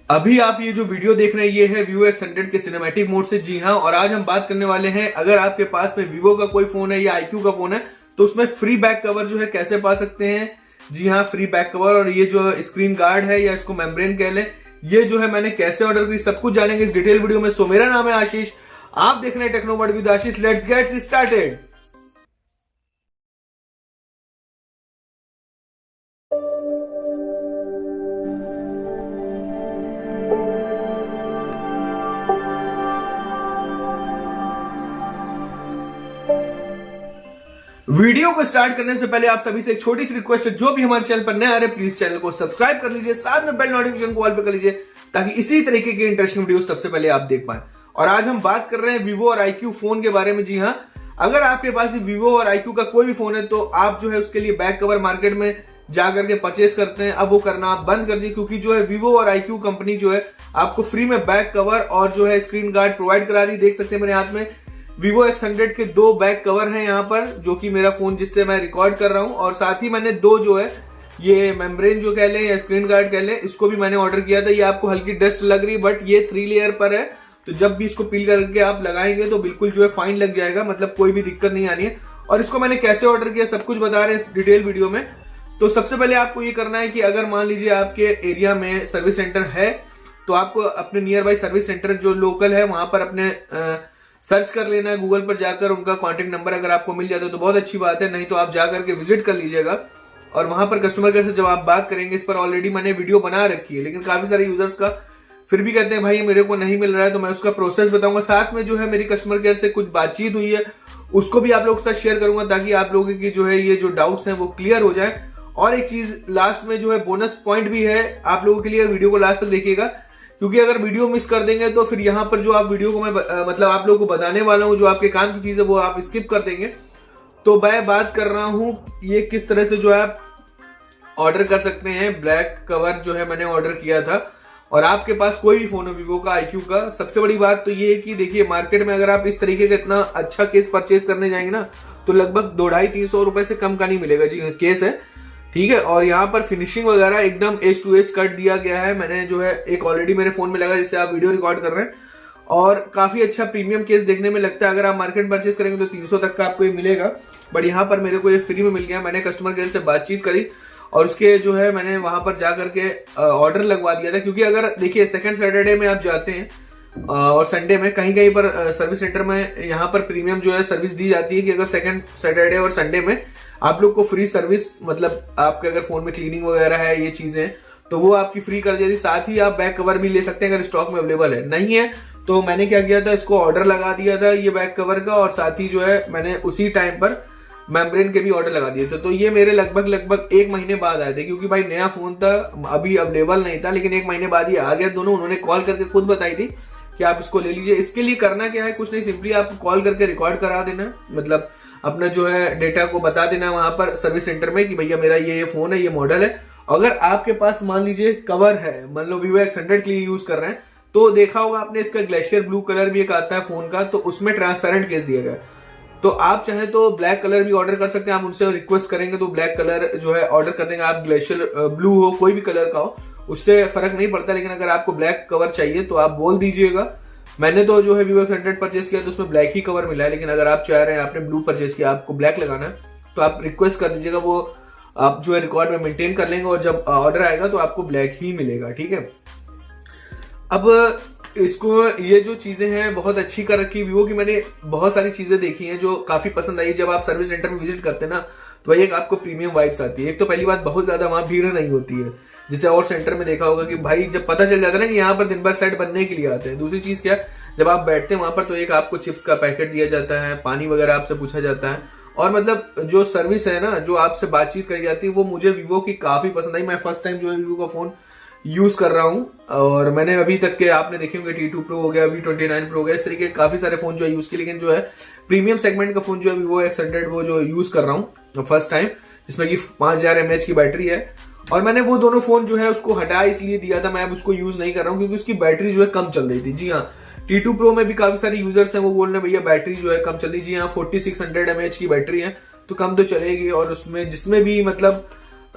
अभी आप ये जो वीडियो देख रहे हैं ये है Vivo X100 के सिनेमैटिक मोड से। जी हाँ, और आज हम बात करने वाले हैं अगर आपके पास में Vivo का कोई फोन है या iQOO का फोन है तो उसमें फ्री बैक कवर जो है कैसे पा सकते हैं। जी हाँ, फ्री बैक कवर और ये जो स्क्रीन गार्ड है या इसको मेम्ब्रेन कह लें, ये जो है मैंने कैसे ऑर्डर की, सब कुछ जानेंगे इस डिटेल वीडियो में। सो मेरा नाम है आशीष, आप देख रहे हैं techno with Ashish. Let's get started. Video को स्टार्ट करने से पहले आप सभी से एक छोटी सी रिक्वेस्ट है, जो भी हमारे चैनल पर नए आ रहे हैं प्लीज चैनल को सब्सक्राइब कर लीजिए, साथ में बेल नोटिफिकेशन को ऑल पे कर लीजिए ताकि इसी तरीके के इंटरेस्टिंग वीडियो सबसे पहले आप देख पाएं। और आज हम बात कर रहे हैं Vivo और iQOO फोन के बारे में। जी हाँ, अगर आपके पास Vivo और iQOO का कोई भी फोन है तो आप जो है उसके लिए बैक कवर मार्केट में जाकर के परचेस करते हैं। अब वो करना आप बंद कर दिए, क्योंकि जो है Vivo और iQOO कंपनी जो है आपको फ्री में बैक कवर और जो है स्क्रीन गार्ड प्रोवाइड करा रही। देख सकते हैं मेरे हाथ में Vivo X100 के दो बैक कवर हैं यहाँ पर, जो कि मेरा फोन जिससे मैं रिकॉर्ड कर रहा हूँ, और साथ ही मैंने दो जो है ये मेम्ब्रेन जो कह लें या स्क्रीन गार्ड कह लें, इसको भी मैंने ऑर्डर किया था। ये आपको हल्की डस्ट लग रही, बट ये 3 लेयर पर है, तो जब भी इसको पील करके आप लगाएंगे तो बिल्कुल जो है फाइन लग जाएगा, मतलब कोई भी दिक्कत नहीं आनी है। और इसको मैंने कैसे ऑर्डर किया सब कुछ बता रहे हैं इस डिटेल वीडियो में। तो सबसे पहले आपको ये करना है कि अगर मान लीजिए आपके एरिया में सर्विस सेंटर है तो आपको अपने नियर बाई सर्विस सेंटर जो लोकल है वहां पर अपने सर्च कर लेना है गूगल पर जाकर। उनका कॉन्टेक्ट नंबर अगर आपको मिल जाता है तो बहुत अच्छी बात है, नहीं तो आप जाकर के विजिट कर लीजिएगा। और वहां पर कस्टमर केयर से जब आप बात करेंगे, इस पर ऑलरेडी मैंने वीडियो बना रखी है, लेकिन काफी सारे यूजर्स का फिर भी कहते हैं भाई मेरे को नहीं मिल रहा है, तो मैं उसका प्रोसेस बताऊंगा। साथ में जो है मेरी कस्टमर केयर से कुछ बातचीत हुई है उसको भी आप लोगों के साथ शेयर करूंगा, ताकि आप लोगों की जो है ये जो डाउट्स हैं वो क्लियर हो जाए। और एक चीज लास्ट में जो है बोनस पॉइंट भी है आप लोगों के लिए, वीडियो को लास्ट तक देखिएगा, क्योंकि अगर वीडियो मिस कर देंगे तो फिर यहाँ पर जो आप वीडियो को मैं मतलब आप लोगों को बताने वाला हूँ जो आपके काम की चीज है वो आप स्किप कर देंगे। तो मैं बात कर रहा हूँ ये किस तरह से जो है आप ऑर्डर कर सकते हैं। ब्लैक कवर जो है मैंने ऑर्डर किया था, और आपके पास कोई भी फोन हो Vivo का iQOO का, सबसे बड़ी बात तो ये है कि देखिए मार्केट में अगर आप इस तरीके का इतना अच्छा केस परचेज करने जाएंगे ना तो लगभग 250-300 रुपए से कम का नहीं मिलेगा। जी केस है, ठीक है। और यहाँ पर फिनिशिंग वगैरह एकदम एज टू एज कट दिया गया है। मैंने जो है एक ऑलरेडी मेरे फोन में लगा जिससे आप वीडियो रिकॉर्ड कर रहे हैं, और काफी अच्छा प्रीमियम केस देखने में लगता है। अगर आप मार्केट परचेस करेंगे तो 300 तक का आपको ये मिलेगा, बट यहाँ पर मेरे को ये फ्री में मिल गया। मैंने कस्टमर केयर से बातचीत करी और उसके जो है मैंने वहां पर जाकर के ऑर्डर लगवा दिया था। क्योंकि अगर देखिए सेकंड सैटरडे में आप जाते हैं और संडे में कहीं कहीं पर सर्विस सेंटर में यहाँ पर प्रीमियम जो है सर्विस दी जाती है कि अगर सेकंड सैटरडे और संडे में आप लोग को फ्री सर्विस, मतलब आपके अगर फोन में क्लीनिंग वगैरह है ये चीजें तो वो आपकी फ्री कर दी। साथ ही आप बैक कवर भी ले सकते हैं अगर स्टॉक में अवेलेबल है। नहीं है तो मैंने क्या किया था, इसको ऑर्डर लगा दिया था ये बैक कवर का, और साथ ही जो है मैंने उसी टाइम पर मेम्ब्रेन के भी ऑर्डर लगा दिए थे। तो ये मेरे लगभग 1 महीने बाद आए थे, क्योंकि भाई नया फोन था, अभी अवेलेबल नहीं था, लेकिन 1 महीने बाद ये आ गया। दोनों उन्होंने कॉल करके खुद बताई थी कि आप इसको ले लीजिए। इसके लिए करना क्या है, कुछ नहीं, सिंपली आप कॉल करके रिकॉर्ड करा देना, मतलब अपना जो है डेटा को बता देना वहां पर सर्विस सेंटर में कि भैया मेरा ये फोन है, ये मॉडल है। अगर आपके पास मान लीजिए कवर है, मान लो Vivo X100 के लिए यूज कर रहे हैं, तो देखा होगा आपने इसका ग्लेशियर ब्लू कलर भी एक आता है फोन का, तो उसमें ट्रांसपेरेंट केस दिया गया। तो आप चाहे तो ब्लैक कलर भी ऑर्डर कर सकते हैं। आप उनसे रिक्वेस्ट करेंगे तो ब्लैक कलर जो है ऑर्डर कर देंगे। आप ग्लेशियर ब्लू हो, कोई भी कलर का हो, उससे फर्क नहीं पड़ता। लेकिन अगर आपको ब्लैक कवर चाहिए तो आप बोल दीजिएगा। मैंने तो जो है Vivo X100 परचेस किया तो उसमें ब्लैक ही कवर मिला है, लेकिन अगर आप चाह रहे हैं आपने ब्लू परचेस किया, आपको ब्लैक लगाना है, तो आप रिक्वेस्ट कर दीजिएगा, वो आप जो है रिकॉर्ड में मेंटेन कर लेंगे, और जब ऑर्डर आएगा तो आपको ब्लैक ही मिलेगा, ठीक है। अब इसको ये जो चीजें हैं बहुत अच्छी कर रखी Vivo की, मैंने बहुत सारी चीजें देखी हैं जो काफी पसंद आई। जब आप सर्विस सेंटर में विजिट करते हैं ना तो भाई एक आपको प्रीमियम वाइब्स आती है। एक तो पहली बात बहुत ज्यादा वहां भीड़ नहीं होती है, जिसे और सेंटर में देखा होगा कि भाई जब पता चल जाता है ना कि यहाँ पर दिन भर सेट बनने के लिए आते हैं। दूसरी चीज क्या, जब आप बैठते हैं वहां पर तो एक आपको चिप्स का पैकेट दिया जाता है, पानी वगैरह आपसे पूछा जाता है, और मतलब जो सर्विस है ना, जो आपसे बातचीत करी जाती है, वो मुझे Vivo की काफी पसंद आई। मैं फर्स्ट टाइम जो है Vivo का फोन यूज कर रहा हूं, और मैंने अभी तक के आपने देखे होंगे T2 Pro हो गया, V29 Pro हो गया, इस तरीके काफी सारे फोन जो है यूज किए, लेकिन जो है प्रीमियम सेगमेंट का फोन जो है Vivo X100 वो जो यूज कर रहा हूं फर्स्ट टाइम, जिसमें कि 5000 mAh की बैटरी है। और मैंने वो दोनों फोन जो है उसको हटा इसलिए दिया था, मैं अब उसको यूज नहीं कर रहा हूँ क्योंकि उसकी बैटरी जो है कम चल रही थी। जी हाँ, T2 Pro में भी काफी सारे यूजर्स हैं वो बोल रहे हैं भैया बैटरी जो है कम चल रही। जी हाँ, 4600 mAh की बैटरी है तो कम तो चलेगी, और उसमें जिसमें भी मतलब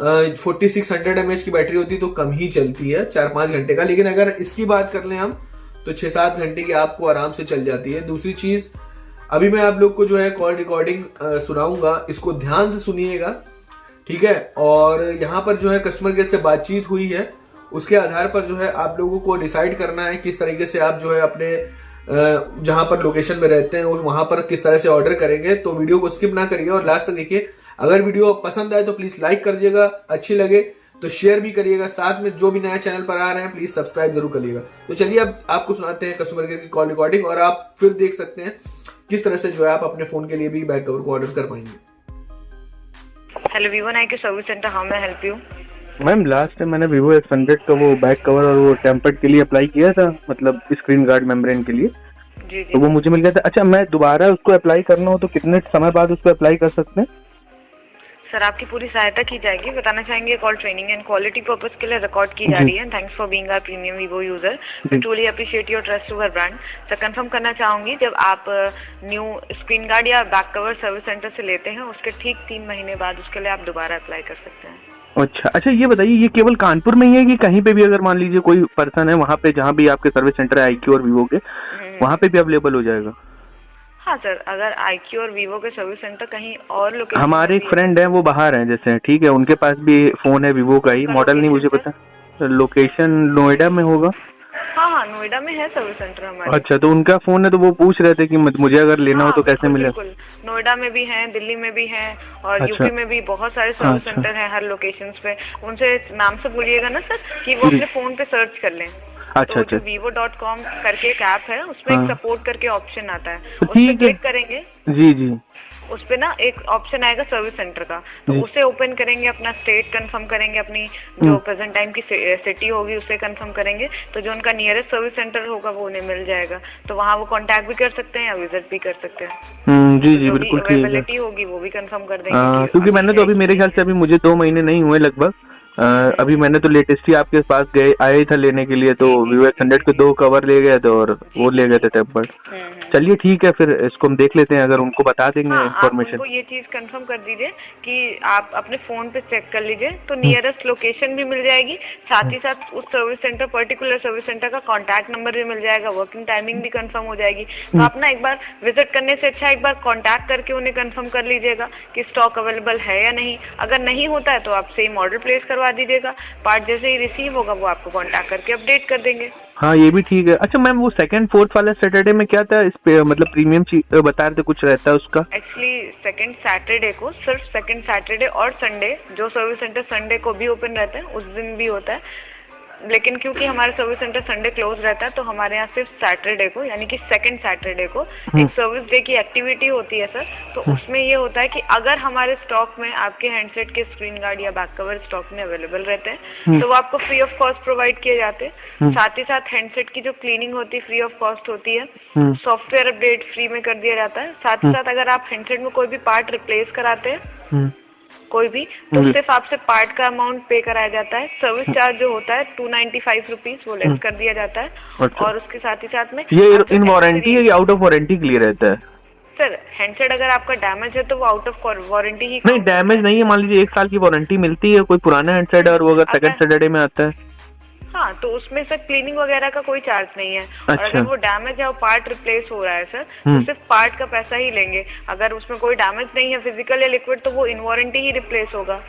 4600 mAh की बैटरी होती तो कम ही चलती है, 4-5 घंटे का। लेकिन अगर इसकी बात कर लें हम तो 6-7 घंटे की आपको आराम से चल जाती है। दूसरी चीज, अभी मैं आप लोग को जो है कॉल रिकॉर्डिंग सुनाऊंगा, इसको ध्यान से सुनिएगा, ठीक है। और यहाँ पर जो है कस्टमर केयर से बातचीत हुई है, उसके आधार पर जो है आप लोगों को डिसाइड करना है किस तरीके से आप जो है अपने जहां पर लोकेशन में रहते हैं वहां पर किस तरह से ऑर्डर करेंगे। तो वीडियो को स्किप ना करिए और लास्ट तक देखिए। अगर वीडियो पसंद आए तो प्लीज लाइक कर दीजिएगा, अच्छी लगे तो शेयर भी करिएगा, साथ में जो भी नया चैनल पर आ रहे हैं प्लीज सब्सक्राइब जरूर करिएगा। तो चलिए अब आपको सुनाते हैं कस्टमर केयर की कॉल रिकॉर्डिंग और आप फिर देख सकते हैं किस तरह से जो है आप अपने फोन के लिए भी बैक कवर को ऑर्डर कर पाएंगे। Hello Vivo IQOO service centre, how may help you? Ma'am last time मैंने Vivo X100 का वो बैक कवर और वो टेम्पर्ड के लिए अप्लाई किया था, मतलब स्क्रीन गार्ड मेम्ब्रेन के लिए। जी। तो वो मुझे मिल गया था। अच्छा, मैं दोबारा उसको अप्लाई करना हो तो कितने समय बाद उसको अप्लाई कर सकते हैं? सर आपकी पूरी सहायता की जाएगी। बताना चाहेंगे call training and quality purpose के लिए रिकॉर्ड की जा रही है। Thanks for being our premium Vivo user, we truly appreciate your trust to our brand. Sir confirm करना चाहूंगी, जब आप न्यू स्क्रीन गार्ड या बैक कवर सर्विस सेंटर से लेते हैं उसके ठीक 3 महीने बाद उसके लिए आप दोबारा अप्लाई कर सकते हैं। अच्छा, ये बताइए, ये केवल कानपुर में ही है कि कहीं पे भी अगर मान लीजिए कोई पर्सन है वहाँ पे, जहाँ भी आपके सर्विस सेंटर है IQOO और Vivo के, वहाँ पे भी अवेलेबल हो जाएगा? हाँ सर, अगर IQOO और Vivo के सर्विस सेंटर कहीं और लोकेशन, हमारे एक फ्रेंड है वो बाहर है जैसे, ठीक है, उनके पास भी फोन है Vivo का ही, मॉडल नहीं मुझे पता, लोकेशन नोएडा में होगा। हाँ, नोएडा में है सर्विस सेंटर हमारे। अच्छा, तो उनका फोन है तो वो पूछ रहे थे कि मुझे अगर लेना हो तो कैसे मिलेगा? नोएडा में भी है, दिल्ली में भी है और यूपी में भी बहुत सारे सर्विस सेंटर हैं हर लोकेशन पे। उनसे नाम से बोलिएगा ना सर कि वो अपने फोन पे सर्च कर लें। अच्छा, तो vivo.com करके एक ऐप है, उसमें एक सपोर्ट करके ऑप्शन आता है, उस पर क्लिक करेंगे। जी। उस पे ना एक ऑप्शन आएगा सर्विस सेंटर का, तो उसे ओपन करेंगे, अपना स्टेट कंफर्म करेंगे, अपनी जो प्रेजेंट टाइम की सिटी होगी उसे कंफर्म करेंगे, तो जो उनका नियरेस्ट सर्विस सेंटर होगा वो उन्हें मिल जाएगा। तो वहाँ वो कांटेक्ट भी कर सकते हैं या विजिट भी कर सकते हैं। जी, बिल्कुल ठीक है। अवेलेबिलिटी होगी वो भी कंफर्म कर देंगे। क्योंकि मैंने तो अभी, मेरे ख्याल से अभी मुझे 2 महीने नहीं हुए लगभग, अभी मैंने तो लेटेस्ट ही आपके पास आया था लेने के लिए, तो Vivo X100 के 2 कवर ले गए थे और वो ले गए थे टेम्पर्ड। चलिए ठीक है, फिर इसको हम देख लेते हैं, अगर उनको बता देंगे इन्फॉर्मेशन। उनको ये चीज कंफर्म कर दीजिए कि आप अपने फोन पे चेक कर लीजिए, तो नियरेस्ट लोकेशन भी मिल जाएगी, साथ ही साथ उस service centre, particular service centre का कॉन्टैक्ट नंबर भी मिल जाएगा, वर्किंग टाइमिंग भी कंफर्म हो जाएगी। तो आप ना एक बार विजिट करने से अच्छा एक बार कॉन्टैक्ट करके उन्हें कंफर्म कर लीजिएगा कि स्टॉक अवेलेबल है या नहीं। अगर नहीं होता है तो आप सेम ऑर्डर प्लेस करवा दीजिएगा, पार्ट जैसे ही रिसीव होगा वो आपको कॉन्टैक्ट करके अपडेट कर देंगे। हाँ, ये भी ठीक है। अच्छा मैम, वो 2nd 4th वाला सैटरडे में क्या था, इस पे मतलब प्रीमियम बता रहे थे कुछ रहता है उसका? एक्चुअली 2nd सैटरडे को, सिर्फ 2nd सैटरडे और संडे, जो सर्विस सेंटर संडे को भी ओपन रहता है उस दिन भी होता है, लेकिन क्योंकि हमारे सर्विस सेंटर संडे क्लोज रहता है तो हमारे यहाँ सिर्फ सैटरडे को, यानी कि 2nd सैटरडे को एक सर्विस डे की एक्टिविटी होती है सर। तो उसमें ये होता है कि अगर हमारे स्टॉक में आपके हैंडसेट के स्क्रीन गार्ड या बैक कवर स्टॉक में अवेलेबल रहते हैं तो वो आपको फ्री ऑफ कॉस्ट प्रोवाइड किए जाते हैं। साथ ही साथ हैंडसेट की जो क्लीनिंग होती है फ्री ऑफ कॉस्ट होती है, सॉफ्टवेयर अपडेट फ्री में कर दिया जाता है। साथ ही साथ अगर आप हैंडसेट में कोई भी पार्ट रिप्लेस कराते हैं कोई भी, तो सिर्फ आपसे पार्ट का अमाउंट पे कराया जाता है। सर्विस चार्ज जो होता है 295 रुपीज वो लेस कर दिया जाता है। और उसके साथ ही साथ में ये इन वारंटी है कि आउट ऑफ वारंटी के लिए रहता है? सर हैंडसेट अगर आपका डैमेज है तो वो आउट ऑफ वारंटी ही। नहीं, डैमेज नहीं है, मान लीजिए 1 साल की वारंटी मिलती है कोई पुराना हैंडसेट और वो अगर 2nd सैटरडे में आता है। हाँ, तो उसमें सर क्लीनिंग वगैरह का कोई चार्ज नहीं है। अच्छा। और अगर वो डैमेज है और पार्ट रिप्लेस हो रहा है सर, तो सिर्फ पार्ट का पैसा ही लेंगे। अगर उसमें कोई डैमेज नहीं है फिजिकल या लिक्विड तो वो इन वारंटी ही रिप्लेस होगा।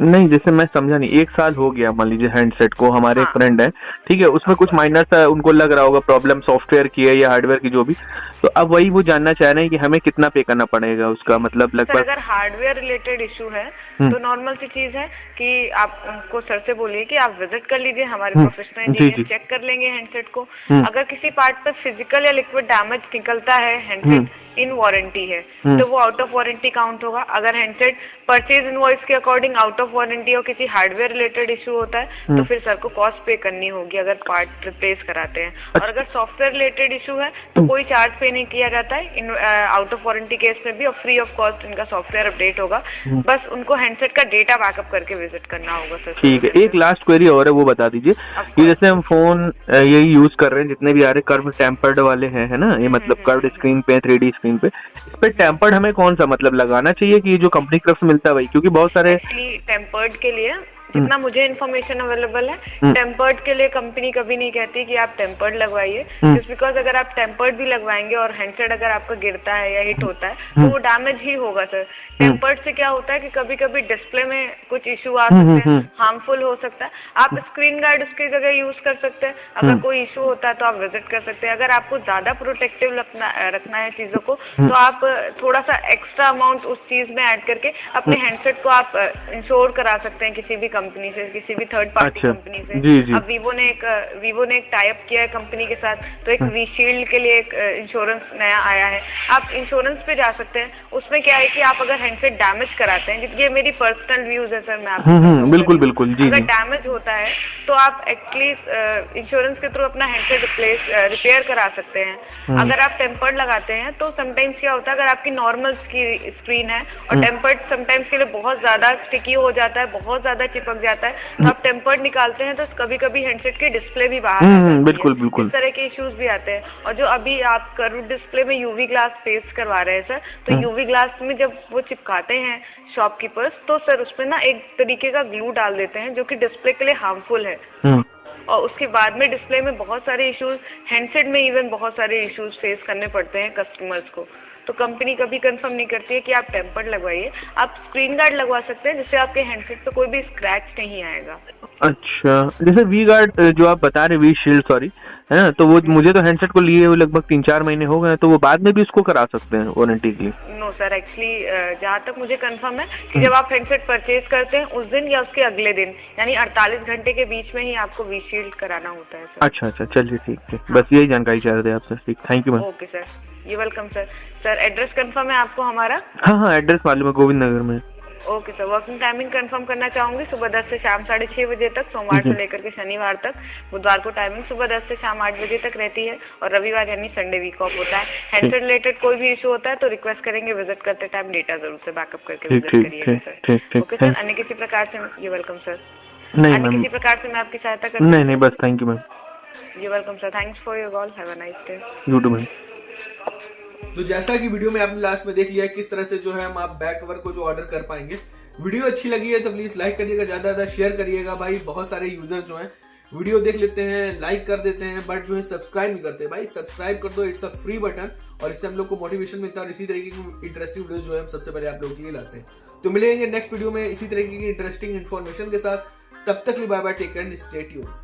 नहीं, जैसे मैं समझा नहीं, 1 साल हो गया मान लीजिए हैंडसेट को, हमारे एक फ्रेंड है, ठीक है, उसमें कुछ माइनर सा उनको लग रहा होगा प्रॉब्लम, सॉफ्टवेयर की है या हार्डवेयर की जो भी, तो अब वही वो जानना चाह रहे हैं कि हमें कितना पे करना पड़ेगा उसका, मतलब लगभग। अगर हार्डवेयर रिलेटेड इशू है तो नॉर्मल सी चीज है कि आप उनको सर से बोलिए कि आप विजिट कर लीजिए, हमारे प्रोफेशनल इंजीनियर चेक कर लेंगे हैंडसेट को। अगर किसी पार्ट पर फिजिकल या लिक्विड डैमेज निकलता है, हैंडसेट इन वारंटी है तो वो आउट ऑफ वारंटी काउंट होगा। अगर हैंडसेट परचेज इनवॉइस के अकॉर्डिंग आउट ऑफ वारंटी और किसी हार्डवेयर रिलेटेड इशू होता है तो फिर सर को कॉस्ट पे करनी होगी अगर पार्ट रिप्लेस कराते हैं। और अगर सॉफ्टवेयर रिलेटेड इशू है तो कोई चार्ज पे नहीं किया जाता है in out of warranty case में भी, और फ्री ऑफ कॉस्ट इनका सॉफ्टवेयर अपडेट होगा। बस उनको हैंडसेट का डेटा बैकअप करके विजिट करना होगा सर। ठीक है, एक लास्ट क्वेरी और है, वो बता दीजिए कि जैसे हम फोन यही यूज कर रहे हैं जितने भी आ रहे कर्व टेम्पर्ड वाले हैं, है ना, ये मतलब कर्व स्क्रीन पे 3D स्क्रीन पे। इस पे टेम्पर्ड हमें कौन सा मतलब लगाना चाहिए कि ये जो कंपनी की तरफ से मिलता है वही, क्योंकि बहुत सारे टेम्पर्ड के लिए जितना मुझे इन्फॉर्मेशन अवेलेबल है, टेम्पर्ड के लिए कंपनी कभी नहीं कहती कि आप टेम्पर्ड लगवाइए, जस्ट बिकॉज अगर आप टेम्पर्ड भी लगवाएंगे और हैंडसेट अगर आपका गिरता है या हिट होता है तो वो डैमेज ही होगा सर। टेम्पर्ड से क्या होता है कि कभी कभी डिस्प्ले में कुछ इशू आ सकते हैं, हार्मफुल हो सकता है। आप स्क्रीन गार्ड उसकी जगह यूज कर सकते हैं, अगर कोई इशू होता है तो आप विजिट कर सकते हैं। अगर आपको ज्यादा प्रोटेक्टिव रखना है चीजों को तो आप थोड़ा सा एक्स्ट्रा अमाउंट उस चीज में ऐड करके अपने हैंडसेट को आप इंश्योर करा सकते हैं किसी भी कंपनी से, किसी भी थर्ड पार्टी कंपनी से। अब वीवो ने एक टाई अप किया है कंपनी के साथ, तो एक वी शील्ड के लिए एक इंश्योरेंस नया आया है, आप इंश्योरेंस पे जा सकते हैं। उसमें क्या है कि आप अगर हैंडसेट डैमेज कराते हैं, ये मेरी पर्सनल व्यूज है सर, मैं आपको बिल्कुल बिल्कुल जी, अगर डैमेज होता है तो आप एक्चुअली इंश्योरेंस के थ्रू अपना हैंडसेट रिपेयर करा सकते हैं। अगर आप टेम्पर्ड लगाते हैं तो समटाइम्स क्या होता है, अगर आपकी नॉर्मल की स्क्रीन है और टेम्पर्ड समटाइम्स के लिए बहुत ज्यादा स्टिकी हो जाता है, बहुत ज्यादा चिपक जाता है, तो आप टेम्पर्ड निकालते हैं तो कभी कभी हैंडसेट की डिस्प्ले भी बाहर आ जाती है। बिल्कुल बिल्कुल इस तरह के इश्यूज भी आते हैं। और जो अभी आप कर्व डिस्प्ले में यूवी ग्लास पेस्ट करवा रहे हैं सर, तो यूवी ग्लास में जब वो चिपकाते हैं शॉपकीपर्स तो सर उसमें ना एक तरीके का ग्लू डाल देते हैं जो कि डिस्प्ले के लिए हार्मफुल है, और उसके बाद में डिस्प्ले में बहुत सारे इश्यूज, हैंडसेट में इवन बहुत सारे इश्यूज फेस करने पड़ते हैं कस्टमर्स को। तो कंपनी कभी कंफर्म नहीं करती है कि आप टेम्पर्ड लगवाइए, आप स्क्रीन गार्ड लगवा सकते हैं जिससे आपके हैंडसेट पे कोई भी स्क्रैच नहीं आएगा। अच्छा, जैसे वी गार्ड जो आप बता रहे, वी शील्ड सॉरी, है ना, तो वो मुझे तो हैंडसेट को लिए हुए लगभग 3-4 महीने हो गए, तो वो बाद में भी उसको करा सकते हैं वारंटी के लिए? नो सर, एक्चुअली जहाँ तक मुझे कंफर्म है कि जब आप हैंडसेट परचेज करते हैं उस दिन या उसके अगले दिन, यानी 48 घंटे के बीच में ही आपको वी शील्ड कराना होता है सर। अच्छा, चलिए ठीक है, बस यही जानकारी चाह रहे थे आपसे। ठीक, thank you ma'am. Okay sir, you welcome sir. Sir address confirm है आपको हमारा? हाँ, एड्रेस मालूम है, गोविंद नगर में। Okay sir, working timing confirm करना चाहूंगी, सुबह 10 से शाम 6:30 बजे तक, सोमवार से लेकर के शनिवार तक। बुधवार को टाइमिंग सुबह 10 से शाम 8 बजे तक रहती है, और रविवार यानी संडे वीक ऑफ होता है। हैंडसेट रिलेटेड कोई भी इशू होता है तो रिक्वेस्ट करेंगे विजिट करते टाइम डेटा जरूर से बैकअप करके विजिट करिएगा सर। ओके सर, अन्य किसी प्रकार से ये वेलकम सर। नहीं अन्य मैम, किसी प्रकार से मैं आपकी सहायता कर? नहीं, बस thank you ma'am. You're welcome sir, thanks for your call, have a nice day. You too ma'am. तो जैसा कि वीडियो में आपने लास्ट में देख लिया किस तरह से जो है हम आप बैक कवर को जो ऑर्डर कर पाएंगे। वीडियो अच्छी लगी है तो प्लीज लाइक करिएगा, ज्यादा ज्यादा शेयर करिएगा भाई। बहुत सारे यूजर्स जो हैं वीडियो देख लेते हैं, लाइक कर देते हैं, बट जो है सब्सक्राइब नहीं करते। भाई सब्सक्राइब कर दो, इट्स अ फ्री बटन, और इससे हम लोग को मोटिवेशन मिलता है और इसी तरीके की इंटरेस्टिंग वीडियोस जो है हम सबसे पहले आप लोगों के लिए लाते हैं। तो मिलेंगे नेक्स्ट वीडियो में इसी तरीके की इंटरेस्टिंग इन्फॉर्मेशन के साथ। तब तक के लिए bye bye, take care, stay tuned.